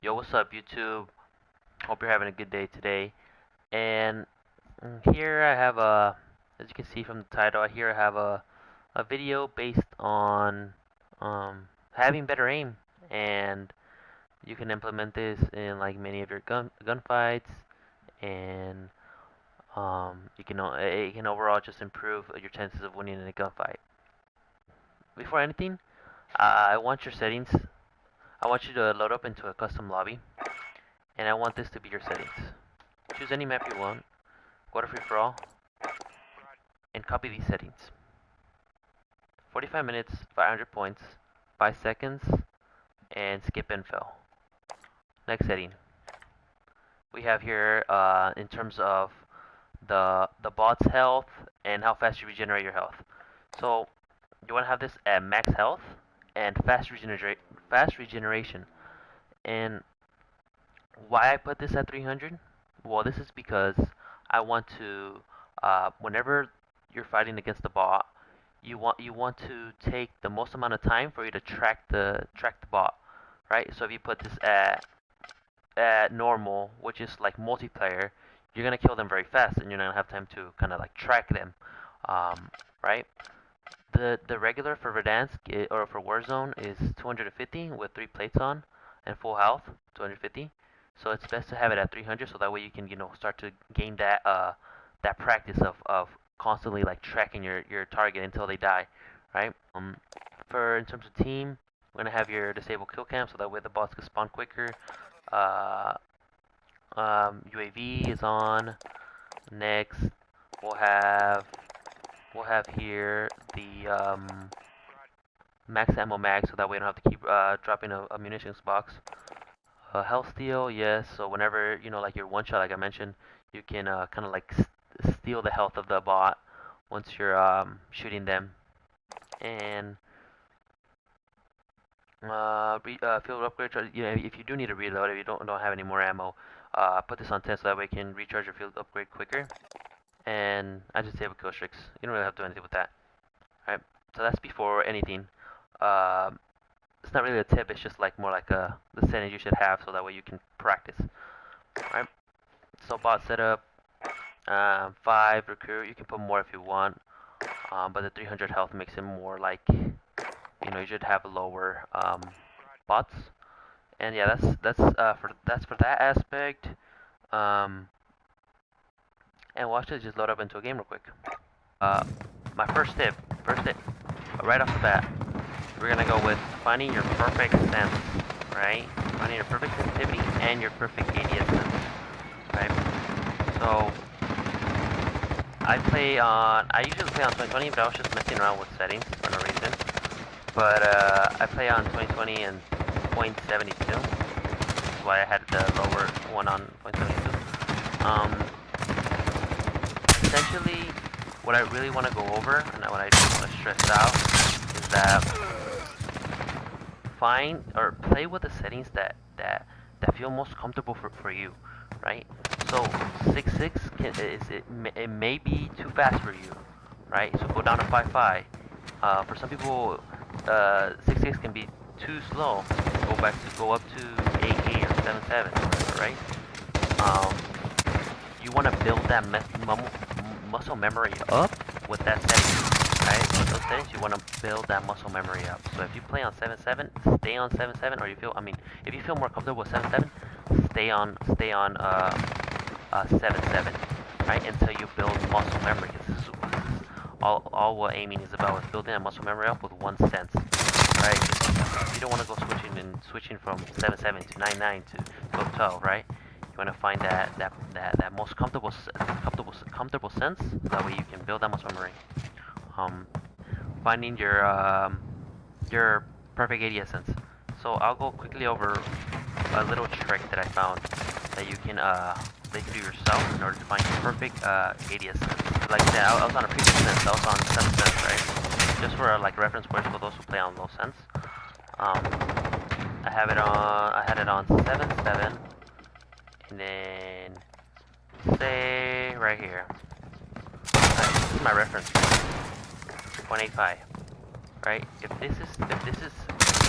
Yo, what's up, YouTube? Hope you're having a good day today. And here I have as you can see from the title, here I have a video based on having better aim, and you can implement this in like many of your gunfights, and it can overall just improve your chances of winning in a gunfight. Before anything, I want your settings. I want you to load up into a custom lobby, and I want this to be your settings. Choose any map you want, go to free for all, and copy these settings. 45 minutes, 500 points, 5 seconds, and skip infill. Next setting. We have here in terms of the bot's health and how fast you regenerate your health. So you want to have this at max health and fast regeneration. And why I put this at 300? Well, this is because I want to whenever you're fighting against the bot, you want to take the most amount of time for you to track the bot, right? So if you put this at normal, which is like multiplayer, you're gonna kill them very fast, and you're not gonna have time to kind of like track them, right? The regular for Verdansk or for Warzone is 250 with 3 plates on and full health, 250. So it's best to have it at 300, so that way you can start to gain that practice of constantly like tracking your target until they die, right? For in terms of team, we're gonna have your disable kill cam, so that way the bots can spawn quicker. UAV is on. Next, we'll have here the max ammo mag, so that way you don't have to keep dropping a munitions box. Health steal, yes. So whenever like your one shot, like I mentioned, you can kind of like steal the health of the bot once you're shooting them. And field upgrade. If you do need to reload, if you don't have any more ammo, put this on 10 so that way you can recharge your field upgrade quicker. And I just disable kill streaks. You don't really have to do anything with that. Alright, so that's before anything. It's not really a tip, it's just like more like the settings you should have, so that way you can practice. Alright, so bot setup, 5 recruit, you can put more if you want, but the 300 health makes it more like, you should have lower bots. And yeah, that's for that aspect. And watch this just load up into a game real quick. My first tip, right off the bat, we're gonna go with finding your perfect sense, right? Finding your perfect sensitivity and your perfect ADS sense, right? So I usually play on 2020, but I was just messing around with settings for no reason. But I play on 2020 and 0.72. That's why I had the lower one on 0.72. Essentially, what I really want to go over, and what I just want to stress out, is that find or play with the settings that feel most comfortable for you, right? So 6.6 it may be too fast for you, right? So go down to 5.5. For some people, 6.6 can be too slow. Go up to 8.8 or 7.7, right? You want to build that muscle memory up with that setting, right? With those settings, you want to build that muscle memory up. So if you play on 7.7, stay on 7.7, or if you feel more comfortable with 7.7, stay on 7.7, right? Until you build muscle memory. This is all what aiming is about, is building that muscle memory up with one sense, right? You don't want to go switching from 7.7 to 9.9 to 12.12, right? You want to find that most comfortable sense. That way you can build that muscle memory. Finding your perfect ADS sense. So I'll go quickly over a little trick that I found that you can do yourself in order to find your perfect ADS sense. Like I said, I was on a previous sense. I was on 7 sense, right? Just for like reference points for those who play on low sense. I had it on 7.7. And then say right here. This is my reference. 0.85. Right? If this is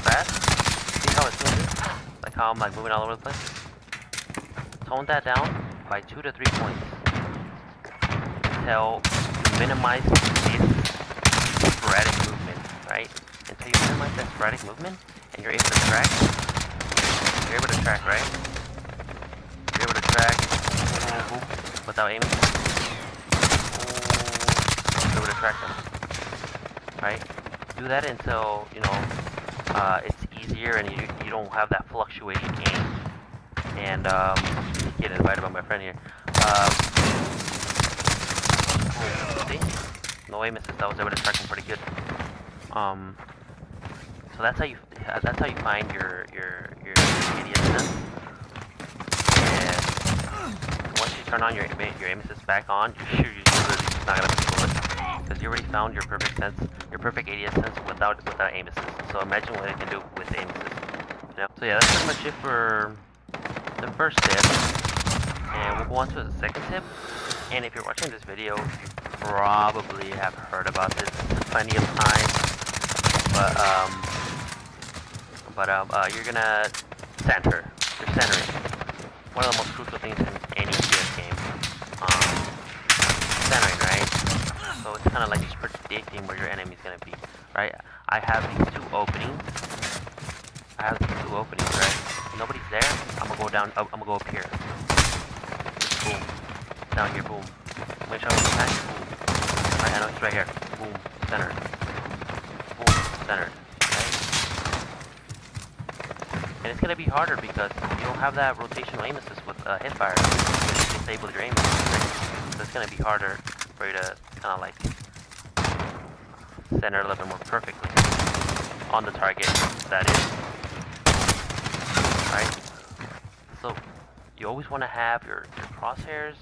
fast, see how it's doing this? Like Like how I'm like moving all over the place? Tone that down by 2 to 3 points until you minimize this sporadic movement, right? Until you minimize that sporadic movement and you're able to track. You're able to track, right? You're able to track without aiming. You're able to track them, right? Do that until, you know, it's easier and you don't have that fluctuating aim. And getting invited by my friend here. See? No aim assist. I was able to track him pretty good. So that's how you find your ADS sense. And once you turn on your aim assist back on, you're literally just not gonna be able to, because you already found your perfect sense, your perfect ADS sense without aim assist. So imagine what it can do with aim assist. You know? So yeah, that's pretty much it for the first tip, and we'll go on to the second tip. And if you're watching this video, you probably have heard about this plenty of times, but you're gonna center. You're centering. One of the most crucial things in any CS game. Centering, right? So it's kind of like just predicting where your enemy's gonna be, right? I have these two openings, right? Nobody's there. I'm gonna go down. I'm gonna go up here. Boom. Down here. Boom. Make sure I'm back. Boom. Right, I know he's right here. Boom. Centered. Boom. Centered. Right? And it's gonna be harder because you don't have that rotational aim assist with hipfire. You disable your aim assist. Right? So it's gonna be harder for you to kind of like center a little bit more perfectly on the target. That is. Right? So you always want to have your crosshairs,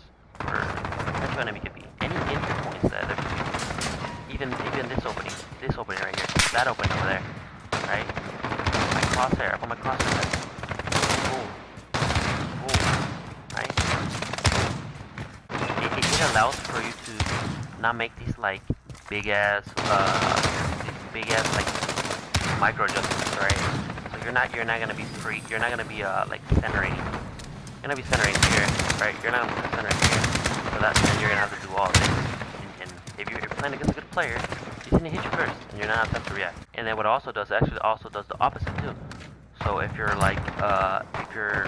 or potential enemy could be any entry points that even this opening right here, that opening over there, right? My crosshair, I put my crosshair there. Boom, boom, right? It allows for you to not make these like big ass like micro adjustments, right? You're not gonna be free. You're not gonna be like centering. You're gonna be centering here, right? You're not gonna be centering here. So that's when you're gonna have to do all this. And if you're playing against a good player, he's gonna hit you first, and you're not have time to react. And then what it also does, actually also does the opposite too. So if you're like if you're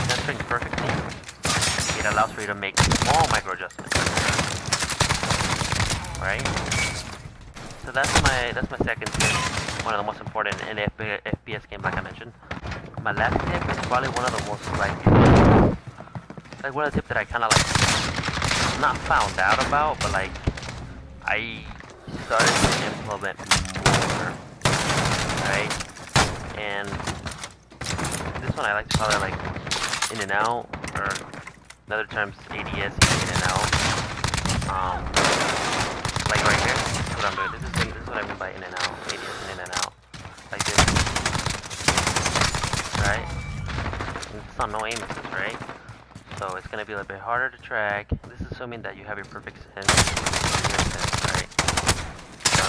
centering perfectly, it allows for you to make small micro adjustments, right? So that's my second tip. One of the most important in the FPS game, like I mentioned. My last tip is probably one of the most like one of the tips that I kind of like not found out about, but like I started to implement more, right? And this one I like to call it like in and out, or in other terms ADS, in and out. Like right here, this is what I'm doing. This is what I mean by in and out, ADS in and out, like this, right? It's on no aim assist, right? So it's gonna be a little bit harder to track. This is assuming that you have your perfect sense, right? So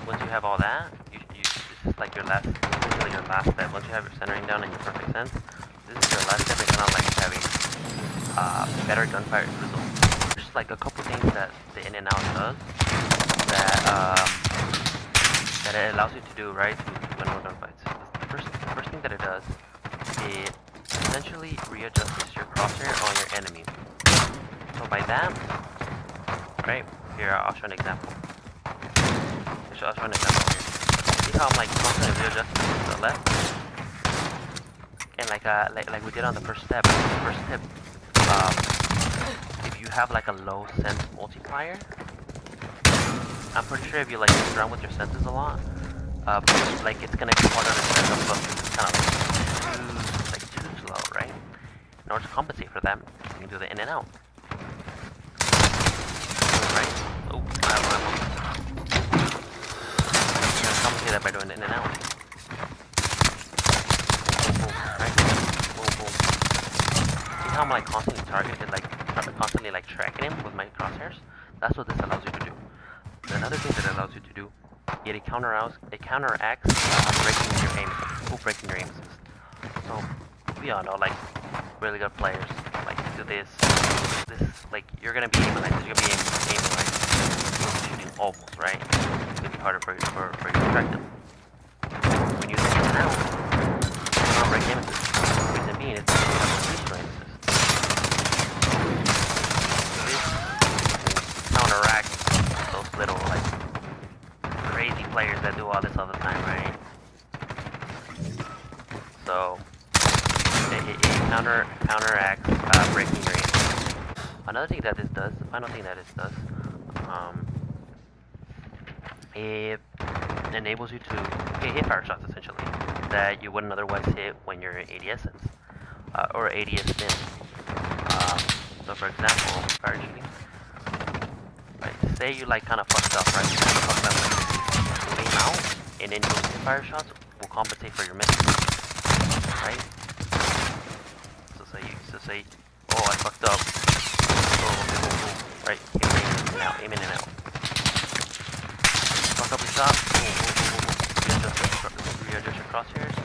once you have all that, this is like your last step. Once you have your centering down and your perfect sense, this is your last step in kind of like having better gunfire results. There's like a couple things that the in and out does that it allows you to do, right, to win more gunfights. The first thing that it does, it essentially readjusts your crosshair on your enemy. So by that, right, here I'll show an example. I'll show an example here. See how I'm like constantly readjusting to the left? And like we did on the first step. If you have like a low sense multiplier, I'm pretty sure if you like mess around with your senses a lot, like it's gonna be harder to set up because it's kind of like too slow, right? In order to compensate for that, you can do the in and out. Right? Oh, I'm gonna compensate that by doing the in and out. Boom, right? Boom, boom. See how I'm like constantly targeted, like constantly like tracking him with my crosshairs? That's what this allows you to do. Another thing that it allows you to do it counteracts breaking your aim, breaking your aim assist. So we all know, like, really good players like do this, like you're gonna be aiming like this, you're gonna be aiming like shooting almost, right? It's gonna be harder for you to track them. When you aim now, you don't break aim assist. The reason being is because you have a freeze aim assist. This counteracts those little like crazy players that do all this all the time, right? So it counteracts breaking your aim. Another thing that this does, the final thing that this does, it enables you to hit fire shots essentially that you wouldn't otherwise hit when you're ADS or ADS in. So for example, fire shooting. Right, say you like kind of fucked up, right? You kind of fucked up like aim out, and then your fire shots will compensate for your misses, right? So say, oh, I fucked up. Right, aim in and out. Fuck up your shot. Readjust your crosshairs,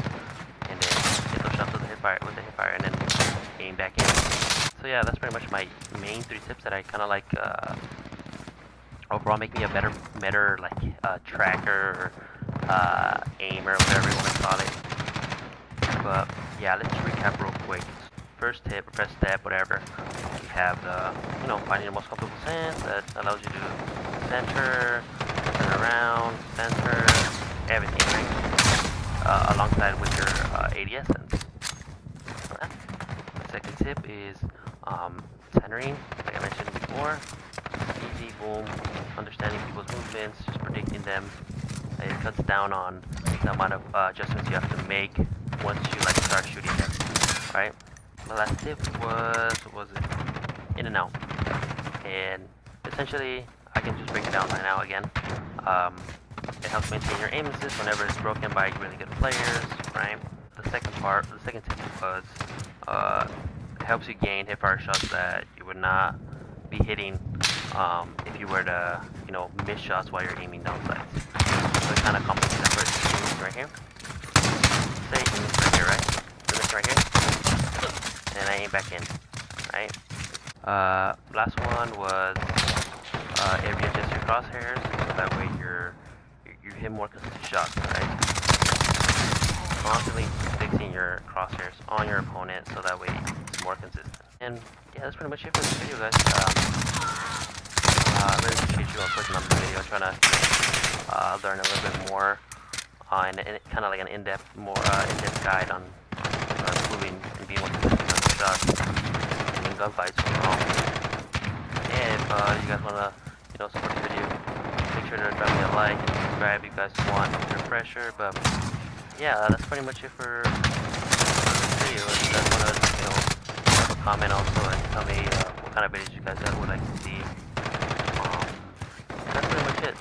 and then hit those shots with the hipfire, and then aim back in. So yeah, that's pretty much my main 3 tips that I kind of like. Overall, make me a better like tracker, or aimer, whatever you want to call it. But yeah, let's recap real quick. First tip, first step, whatever. You have the, finding the most comfortable stance that allows you to center, turn around, center, everything, right? Alongside with your ADS sense. The second tip is centering, like I mentioned before. Easy, boom, understanding people's movements, just predicting them. It cuts down on the amount of adjustments you have to make once you start shooting them, right? The last tip was it? In and out. And essentially, I can just break it down right now again. It helps maintain your aim assist whenever it's broken by really good players, right? The second tip was it helps you gain hipfire shots that you would not be hitting if you were to, miss shots while you're aiming down sights. So it kind of compensates that first right here. Say you miss right here, right? You miss right here, and I aim back in, right? Last one was it readjusts your crosshairs, so that way you hit more consistent shots, right? Constantly fixing your crosshairs on your opponent, so that way it's more consistent. And yeah, that's pretty much it for this video, guys. I really appreciate you all clicking on the video, trying to learn a little bit more, and kind of like an in-depth guide on improving and being more consistent on the shots in gunfights. And if you guys want to, support the video, make sure to drop me a like and subscribe if you guys want a refresher. But yeah, that's pretty much it for this video. If you guys want to, leave a comment also and tell me what kind of videos you guys would like to see. That's pretty much it.